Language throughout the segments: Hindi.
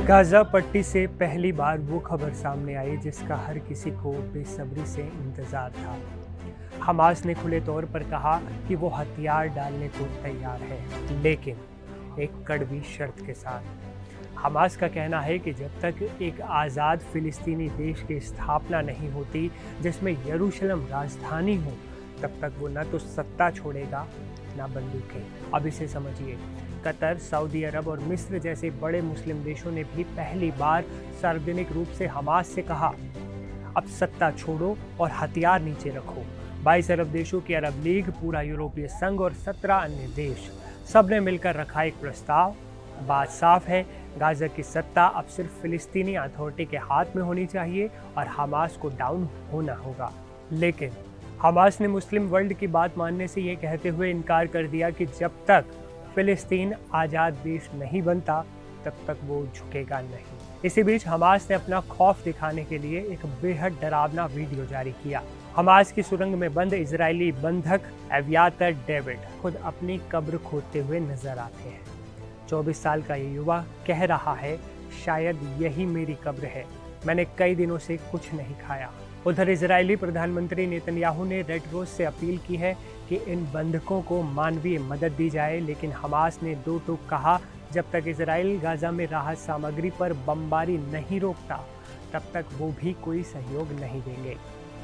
गाज़ा पट्टी से पहली बार वो खबर सामने आई जिसका हर किसी को बेसब्री से इंतज़ार था। हमास ने खुले तौर पर कहा कि वो हथियार डालने को तैयार है, लेकिन एक कड़वी शर्त के साथ। हमास का कहना है कि जब तक एक आज़ाद फ़िलिस्तीनी देश की स्थापना नहीं होती जिसमें यरूशलेम राजधानी हो, तब तक वो न तो सत्ता छोड़ेगा न बंदूकें। अब इसे समझिए, कतर, सऊदी अरब और मिस्र जैसे बड़े मुस्लिम देशों ने भी पहली बार सार्वजनिक रूप से हमास से कहा, अब सत्ता छोड़ो और हथियार नीचे रखो। 22 अरब देशों की अरब लीग, पूरा यूरोपीय संघ और 17 अन्य देश, सब ने मिलकर रखा एक प्रस्ताव। बात साफ है, गाज़ा की सत्ता अब सिर्फ फिलिस्तीनी अथॉरिटी के हाथ में होनी चाहिए और हमास को डाउन होना होगा। लेकिन हमास ने मुस्लिम वर्ल्ड की बात मानने से ये कहते हुए इनकार कर दिया कि जब तक फिलिस्तीन आज़ाद देश नहीं बनता तब तक वो झुकेगा नहीं। इसी बीच हमास ने अपना खौफ दिखाने के लिए एक बेहद डरावना वीडियो जारी किया। हमास की सुरंग में बंद इजरायली बंधक एवियातर डेविड खुद अपनी कब्र खोदते हुए नजर आते हैं। 24 साल का ये युवा कह रहा है, शायद यही मेरी कब्र है, मैंने कई दिनों से कुछ नहीं खाया। उधर इजरायली प्रधानमंत्री नेतन्याहू ने रेड क्रॉस से अपील की है कि इन बंधकों को मानवीय मदद दी जाए, लेकिन हमास ने दो टूक कहा, जब तक इजराइल गाज़ा में राहत सामग्री पर बमबारी नहीं रोकता तब तक वो भी कोई सहयोग नहीं देंगे।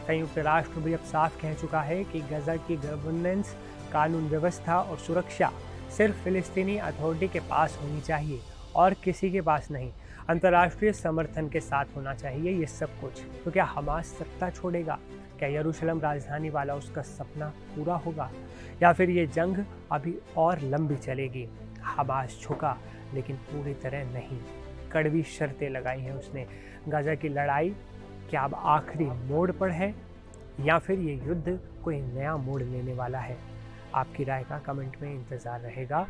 संयुक्त राष्ट्र भी अब साफ कह चुका है कि गाज़ा की गवर्नेंस, कानून व्यवस्था और सुरक्षा सिर्फ फिलिस्तीनी अथॉरिटी के पास होनी चाहिए और किसी के पास नहीं। अंतर्राष्ट्रीय समर्थन के साथ होना चाहिए ये सब कुछ। तो क्या हमास सत्ता छोड़ेगा? क्या यरूशलेम राजधानी वाला उसका सपना पूरा होगा, या फिर ये जंग अभी और लंबी चलेगी? हमास झुका, लेकिन पूरी तरह नहीं। कड़वी शर्तें लगाई हैं उसने। गाज़ा की लड़ाई क्या अब आखिरी मोड़ पर है, या फिर ये युद्ध कोई नया मोड़ लेने वाला है? आपकी राय का कमेंट में इंतज़ार रहेगा।